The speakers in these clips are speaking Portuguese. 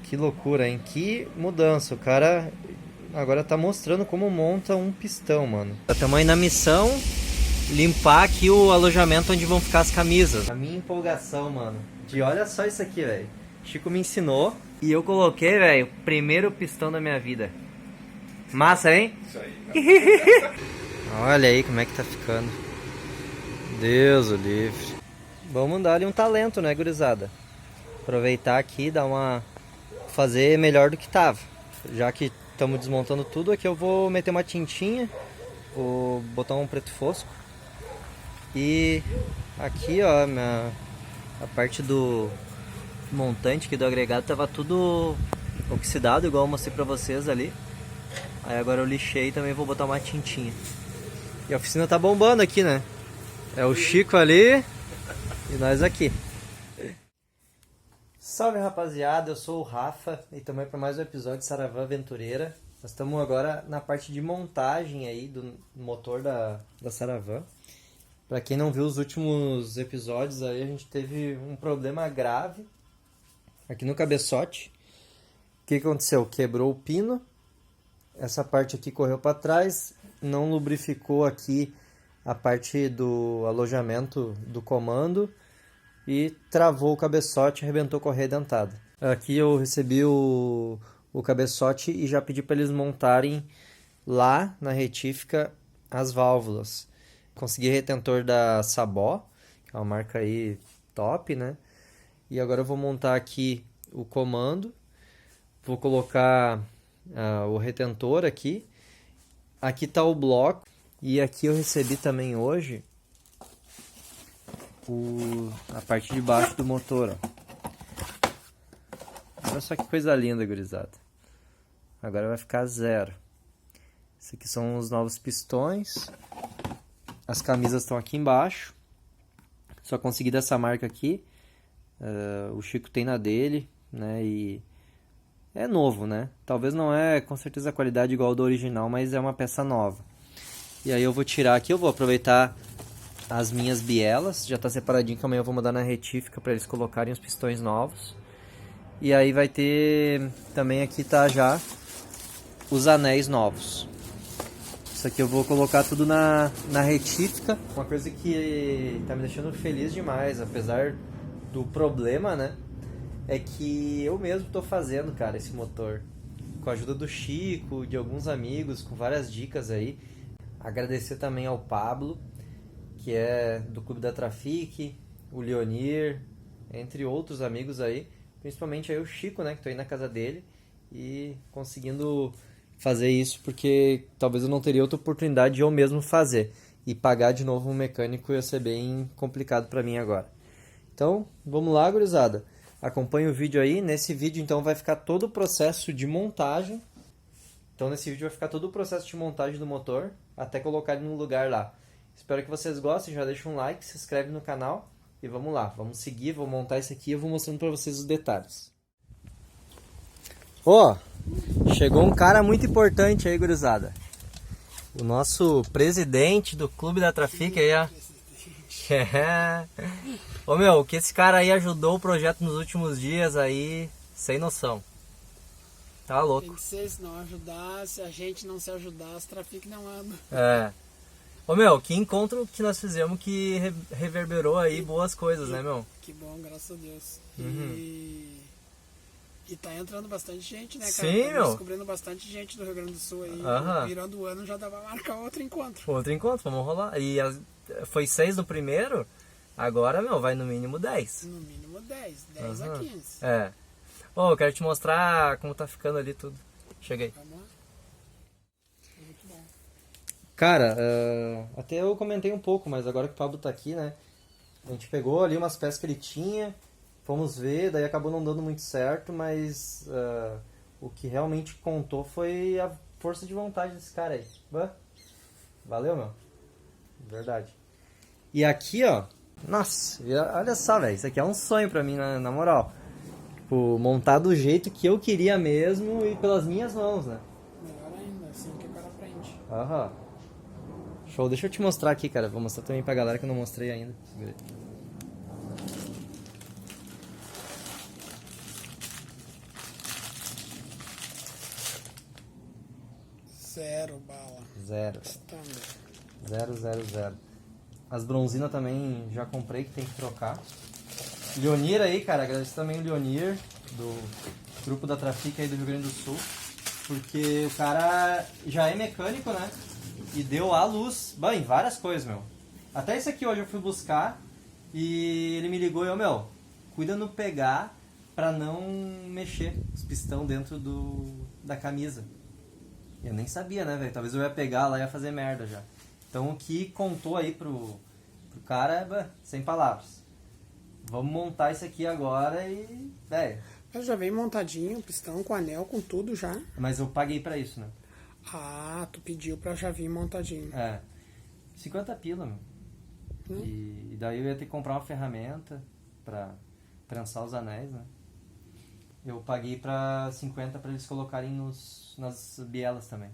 Que loucura, hein? Que mudança. O cara agora tá mostrando como monta um pistão, mano. Estamos aí na missão limpar aqui o alojamento onde vão ficar as camisas. A minha empolgação, mano, de olha só isso aqui, velho. Chico me ensinou e eu coloquei, velho, o primeiro pistão da minha vida. Massa, hein? Isso aí. Olha aí como é que tá ficando. Deus o livre. Vamos dar ali um talento, né, gurizada? Aproveitar aqui e dar uma... fazer melhor do que tava. Já que estamos desmontando tudo, aqui eu vou meter uma tintinha. Vou botar um preto fosco. E aqui, ó, a parte do montante aqui do agregado tava tudo oxidado, igual eu mostrei pra vocês ali. Aí agora eu lixei e também vou botar uma tintinha. E a oficina tá bombando aqui, né? É o Chico ali e nós aqui. Salve, rapaziada, eu sou o Rafa e também para mais um episódio de Saravã Aventureira. Nós estamos agora na parte de montagem aí do motor da Saravã. Para quem não viu os últimos episódios aí, a gente teve um problema grave aqui no cabeçote. O que aconteceu? Quebrou o pino, essa parte aqui correu para trás, não lubrificou aqui a parte do alojamento do comando e travou o cabeçote e arrebentou a correia dentada. Aqui eu recebi o cabeçote e já pedi para eles montarem lá na retífica as válvulas. Consegui retentor da Sabó, que é uma marca aí top, né? E agora eu vou montar aqui o comando, vou colocar o retentor aqui. Aqui está o bloco e aqui eu recebi também hoje a parte de baixo do motor, ó. Olha só que coisa linda, gurizada. Agora vai ficar zero. Esses aqui são os novos pistões. As camisas estão aqui embaixo. Só consegui dessa marca aqui. O Chico tem na dele, né? E é novo, né? Talvez não é com certeza a qualidade igual ao do original, mas é uma peça nova. E aí eu vou tirar aqui, eu vou aproveitar as minhas bielas, já está separadinho, que amanhã eu vou mandar na retífica para eles colocarem os pistões novos. E aí vai ter também aqui tá já os anéis novos. Isso aqui eu vou colocar tudo na retífica. Uma coisa que tá me deixando feliz demais, apesar do problema, né? É que eu mesmo tô fazendo, cara, esse motor. Com a ajuda do Chico, de alguns amigos, com várias dicas aí. Agradecer também ao Pablo, que é do Clube da Trafic, o Leonir, entre outros amigos aí, principalmente aí o Chico, né, que tô aí na casa dele e conseguindo fazer isso porque talvez eu não teria outra oportunidade de eu mesmo fazer e pagar de novo um mecânico ia ser bem complicado para mim agora. Então, vamos lá, gurizada. Acompanhe o vídeo aí. Nesse vídeo então vai ficar todo o processo de montagem. Então nesse vídeo vai ficar todo o processo de montagem do motor até colocar ele no lugar lá. Espero que vocês gostem, já deixa um like, se inscreve no canal e vamos lá, vamos seguir, vou montar isso aqui e eu vou mostrando pra vocês os detalhes. Ó, chegou um cara muito importante aí, gurizada. O nosso presidente do Clube da Trafic aí, ó. Ô meu, que esse cara aí ajudou o projeto nos últimos dias aí, sem noção. Tá louco. Tem que ser, se não ajudar, se a gente não se ajudar, as Trafic não anda. É. Ô meu, que encontro que nós fizemos que reverberou aí boas coisas, né, meu? Que bom, graças a Deus. Uhum. E tá entrando bastante gente, né, cara? Sim, Estamos meu. descobrindo bastante gente do Rio Grande do Sul aí. Aham. Virando o ano já dá pra marcar outro encontro. Outro encontro, vamos rolar. E foi 6 no primeiro, agora, meu, vai no mínimo 10. No mínimo 10 a 15. É. Ô, eu quero te mostrar como tá ficando ali tudo. Cheguei. Vamos lá. Muito bom. Cara, até eu comentei um pouco, mas agora que o Pablo tá aqui, né? A gente pegou ali umas peças que ele tinha, fomos ver, daí acabou não dando muito certo, mas o que realmente contou foi a força de vontade desse cara aí. Valeu, meu. Verdade. E aqui, ó, nossa, olha só, velho, isso aqui é um sonho pra mim, na moral. Tipo, montar do jeito que eu queria mesmo e pelas minhas mãos, né? Melhor ainda, assim que o cara aprende. Aham. Show, deixa eu te mostrar aqui, cara. Vou mostrar também pra galera que eu não mostrei ainda. Segura aí. Zero bala. Zero. Standard. Zero. As bronzinas também já comprei, que tem que trocar. Leonir aí, cara, agradeço também o Leonir, do grupo da Trafic aí do Rio Grande do Sul. Porque o cara já é mecânico, né? E deu à luz, bem, várias coisas, meu. Até isso aqui hoje eu fui buscar e ele me ligou e eu, meu, cuida no pegar pra não mexer os pistão dentro da camisa. Eu nem sabia, né, velho? Talvez eu ia pegar lá e ia fazer merda já. Então o que contou aí pro cara, sem palavras. Vamos montar isso aqui agora e, velho. Já vem montadinho, pistão com anel, com tudo já. Mas eu paguei pra isso, né? Ah, tu pediu pra já vir montadinho. É. 50 pila, meu. E daí eu ia ter que comprar uma ferramenta pra prensar os anéis, né? Eu paguei pra 50 pra eles colocarem nas bielas também.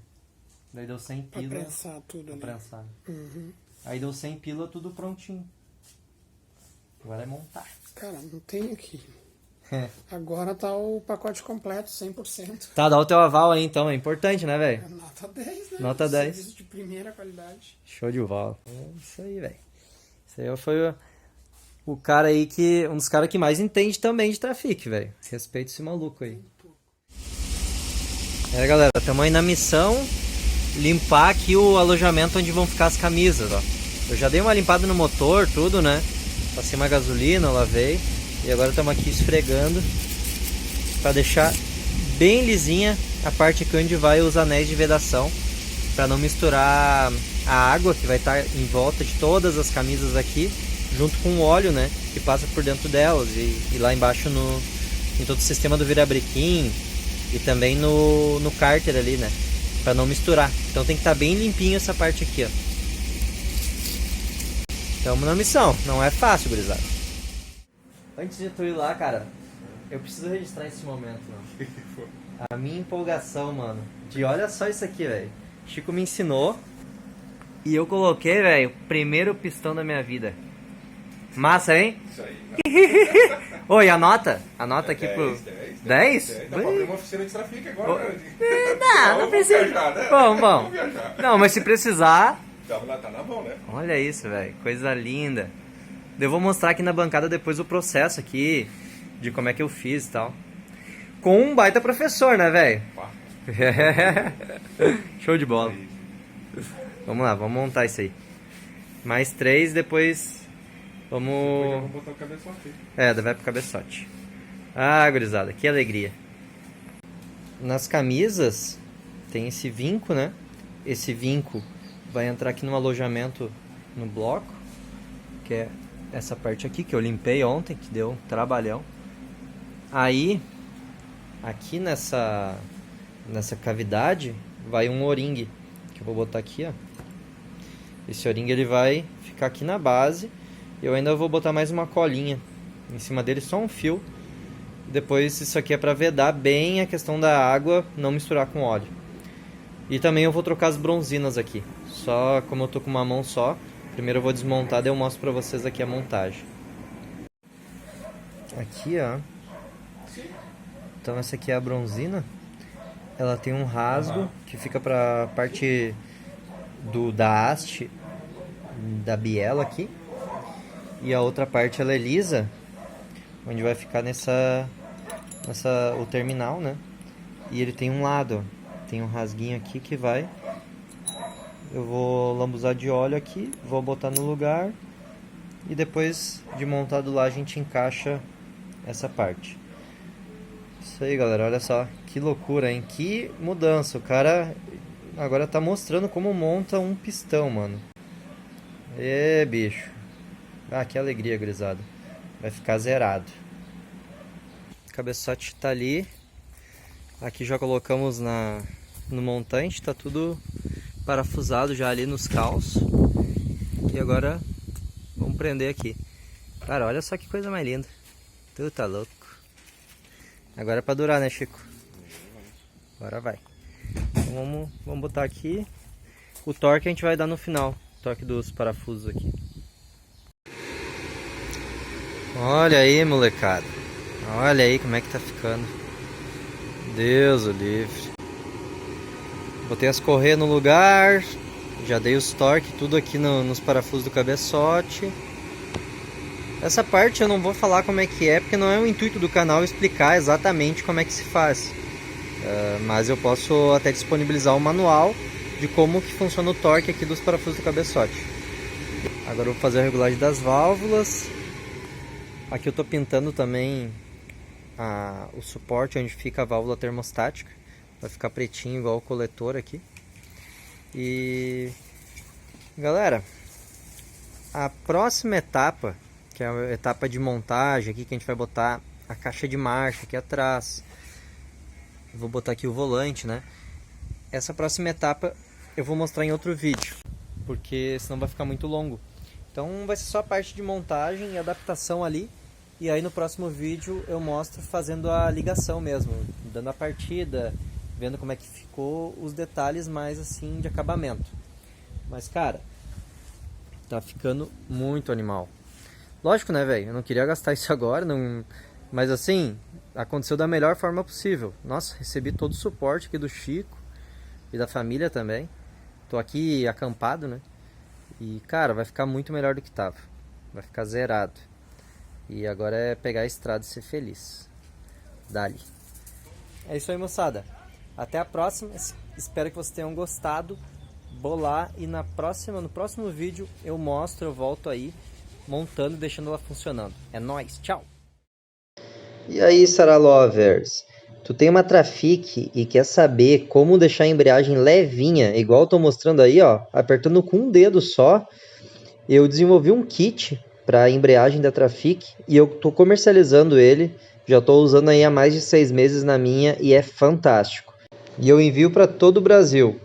Daí deu 100 pila. Pra prensar tudo ali. Pra prensar. Uhum. Aí deu 100 pila, tudo prontinho. Agora é montar. Cara, não tem aqui. Agora tá o pacote completo, 100%. Tá, dá o teu aval aí então, é importante, né, velho? Nota 10, né? Nota 10. Serviço de primeira qualidade. Show de bola. É isso aí, velho. Isso aí foi o cara aí que... Um dos caras que mais entende também de Trafic, velho. Respeito esse maluco aí. Galera, estamos aí na missão limpar aqui o alojamento onde vão ficar as camisas, ó. Eu já dei uma limpada no motor, tudo, né? Passei uma gasolina, lavei. E agora estamos aqui esfregando para deixar bem lisinha a parte aqui onde vai os anéis de vedação, para não misturar a água que vai estar em volta de todas as camisas aqui, junto com o óleo, né, que passa por dentro delas e lá embaixo em todo o sistema do virabrequim e também no cárter ali, né, para não misturar. Então tem que estar bem limpinho essa parte aqui, ó. Estamos na missão, não é fácil, gurizada. Antes de tu ir lá, cara, eu preciso registrar esse momento, mano. A minha empolgação, mano, de olha só isso aqui, velho. Chico me ensinou e eu coloquei, velho, o primeiro pistão da minha vida. Massa, hein? Isso aí. Oi, anota. Anota aqui 10, pro... 10? 10? Dá pra abrir uma oficina de Trafic agora, né? Não precisa. Viajar, né? Vamos. Viajar. Não, mas se precisar... Tá na mão, né? Olha isso, velho. Coisa linda. Eu vou mostrar aqui na bancada depois o processo aqui, de como é que eu fiz e tal. Com um baita professor, né, velho? Show de bola. Vamos lá, vamos montar isso aí. Mais 3, depois vamos... Depois eu vou botar o cabeçote. daí vai pro cabeçote. Ah, gurizada, que alegria. Nas camisas tem esse vinco, né? Esse vinco vai entrar aqui no alojamento no bloco, que é essa parte aqui que eu limpei ontem, que deu um trabalhão. Aí, aqui nessa cavidade, vai um O-ring, que eu vou botar aqui, ó. Esse O-ring ele vai ficar aqui na base. Eu ainda vou botar mais uma colinha em cima dele, só um fio. Depois isso aqui é para vedar bem a questão da água, não misturar com óleo. E também eu vou trocar as bronzinas aqui. Só como eu tô com uma mão só, primeiro eu vou desmontar, daí eu mostro pra vocês aqui a montagem. Aqui, ó. Então essa aqui é a bronzina. Ela tem um rasgo que fica pra parte da haste da biela aqui. E a outra parte ela é lisa, onde vai ficar o terminal, né? E ele tem um lado, ó. Tem um rasguinho aqui que vai... Eu vou lambuzar de óleo aqui, vou botar no lugar e depois de montado lá a gente encaixa essa parte. Isso aí, galera, olha só que loucura, hein? Que mudança, o cara agora tá mostrando como monta um pistão, mano. Bicho. Ah, que alegria, gurizada. Vai ficar zerado. O cabeçote tá ali. Aqui já colocamos no montante, tá tudo parafusado já ali nos caos. E agora vamos prender aqui. Cara, olha só que coisa mais linda. Tu tá louco. Agora é pra durar, né, Chico? Agora vai. Então vamos botar aqui. O torque a gente vai dar no final. O torque dos parafusos aqui. Olha aí, molecada. Olha aí como é que tá ficando. Deus o livre. Botei as correias no lugar, já dei os torques, tudo aqui nos parafusos do cabeçote. Essa parte eu não vou falar como é que é, porque não é o intuito do canal explicar exatamente como é que se faz. Mas eu posso até disponibilizar um manual de como que funciona o torque aqui dos parafusos do cabeçote. Agora eu vou fazer a regulagem das válvulas. Aqui eu estou pintando também o suporte onde fica a válvula termostática. Vai ficar pretinho igual o coletor aqui. E galera, a próxima etapa, que é a etapa de montagem aqui, que a gente vai botar a caixa de marcha aqui atrás. Vou botar aqui o volante, né? Essa próxima etapa eu vou mostrar em outro vídeo, porque senão vai ficar muito longo. Então vai ser só a parte de montagem e adaptação ali. E aí no próximo vídeo eu mostro fazendo a ligação mesmo, dando a partida, vendo como é que ficou os detalhes mais assim de acabamento. Mas cara, tá ficando muito animal. Lógico, né, velho? Eu não queria gastar isso agora, não... mas assim, aconteceu da melhor forma possível. Nossa, recebi todo o suporte aqui do Chico e da família também. Tô aqui acampado, né? E cara, vai ficar muito melhor do que tava. Vai ficar zerado. E agora é pegar a estrada e ser feliz. Dali. É isso aí, moçada. Até a próxima. Espero que vocês tenham gostado. Vou lá e no próximo vídeo eu mostro, eu volto aí montando e deixando ela funcionando. É nóis, tchau! E aí, Sara Lovers? Tu tem uma Trafic e quer saber como deixar a embreagem levinha, igual eu tô mostrando aí, ó, apertando com um dedo só? Eu desenvolvi um kit para embreagem da Trafic e eu tô comercializando ele. Já tô usando aí há mais de 6 meses na minha e é fantástico. E eu envio para todo o Brasil.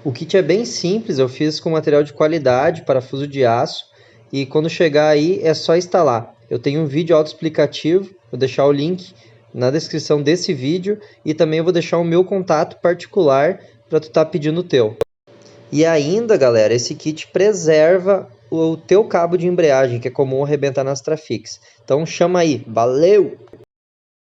O kit é bem simples, eu fiz com material de qualidade, parafuso de aço, e quando chegar aí é só instalar. Eu tenho um vídeo autoexplicativo, vou deixar o link na descrição desse vídeo e também eu vou deixar o meu contato particular para tu estar pedindo o teu. E ainda, galera, esse kit preserva o teu cabo de embreagem, que é comum arrebentar nas Trafics. Então chama aí, valeu!